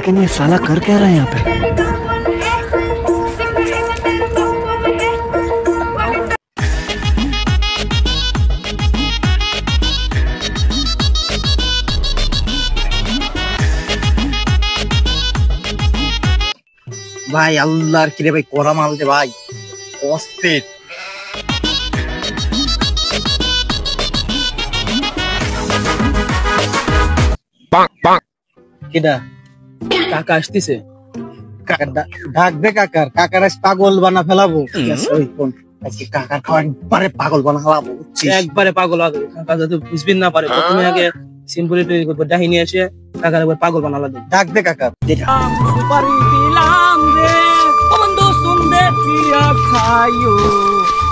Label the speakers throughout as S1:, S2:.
S1: लेकिन ये साला कर क्या रहा है यहाँ पे?
S2: ভাই আল্লাহর কিরে ভাই করা মাল দে ভাই অস্থির কিডা কাকা আসতেছে কাকা ডাক দে কাকার কাকার পাগল বানা ফেলাবো ওই কোন আজকে কাকা খাওয়া একবারে পাগল বানা ফেলাবো একবারে পাগল কাকা যাতে বুঝবেন না পারে প্রথমে আগে সিম্পলি তৈরি করবো ডাহিনী এসে কাকার একবার পাগল বানালা দে ডাক দে কাকা
S3: পারি দিলাম রে বন্ধু শুনবে প্রিয়া খাইও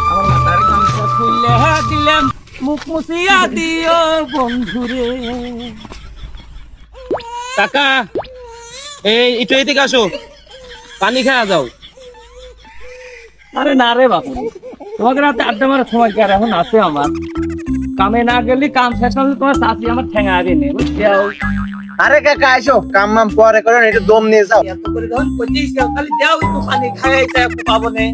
S3: আমার মাথার কামটা খুলে দিলাম মুখ মুছিয়া দিও বন্ধু রে কাকা এই একটু এদিকে আসো পানি খাওয়া যাও আরে না রে বাবু তোমাকে রাতে আড্ডা মারার সময় কি আর এখন আছে আমার কামে না গেলে কাম শেষ হলে তোমার চাষি আমার ঠেঙা আগে বুঝছো
S2: আরে কাকা আইসো কাম মাম পরে করো একটু দম নিয়ে যাও
S3: এত করে যখন কইছিস খালি দাও একটু পানি খাই যাও পাবো না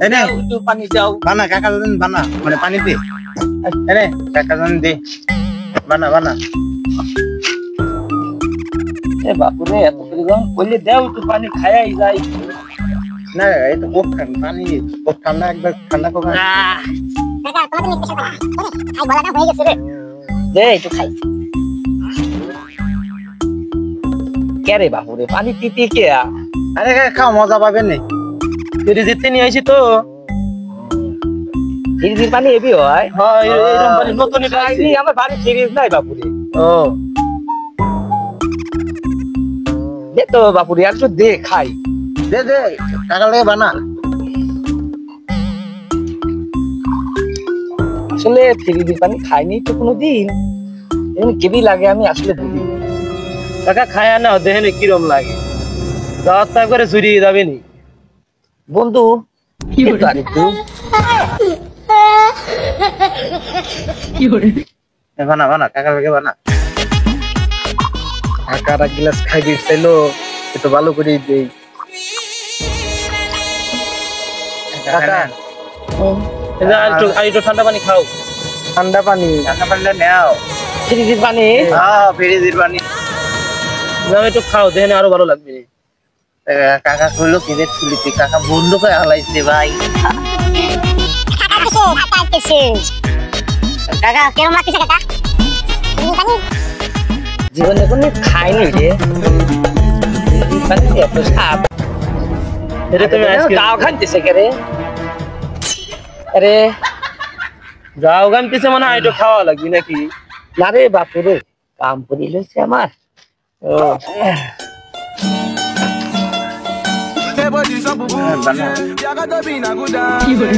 S2: এনে
S3: একটু পানি দাও
S2: বানা কাকা জানেন বানা মানে পানি দে এনে কাকা জানেন দে বানা বানা
S3: এ বাপু রে এত করে যখন কইলে দাও একটু পানি খাই যাই
S2: না এই তো খুব পানি খুব ঠান্ডা একবার ঠান্ডা করে
S4: কাকা তোমাদের স্পেশাল বানা আই বলাটা হয়ে গেছে রে
S3: দে একটু খাই কে রে বাপু রে পানি পিতে কে
S2: আরে খাও মজা পাবেন না
S3: তুই জিততে নিয়ে আইছি তো ফ্রিজের পানি এবি হয় হ্যাঁ এরকম পানি নতুন এটা আইনি আমার বাড়ি ফ্রিজ নাই বাপু রে ও দে তো বাপু রে একটু দে খাই
S2: দে দে কাকা লাগে বানা
S3: আসলে ফ্রিজের পানি খাইনি তো কোনোদিন এমন কেবি লাগে আমি আসলে বুঝি কাকা খায়া না দেখেন কিরম লাগে রাস্তা করে চুরিয়ে যাবে নি বন্ধু কি
S2: বানা বানা কাকা লাগে বানা কাকারা গ্লাস খাই দিছিল একটু ভালো করে দেই কাকা
S3: একটু ঠান্ডা পানি খাও
S2: ঠান্ডা পানি নাও
S3: ফ্রিজের পানি
S2: হ্যাঁ ফ্রিজের পানি
S3: একটু খাও দেখেন আরো ভালো লাগবে
S2: কাকা কইলো কি রে চুলিতে কাকা বন্ধ করে হালাইছে ভাই
S4: কাকা কেমন লাগছে কাকা
S3: জীবনে কোনো খাইনি রে এত সাপ এটা তুমি আজকে যাও খাইতেছে কে রে আরে যাও গামতেছে মানে একটু খাওয়া লাগবে নাকি না রে বাপু রে কাম করে লইছে আমার ও
S2: বানা
S3: কি করে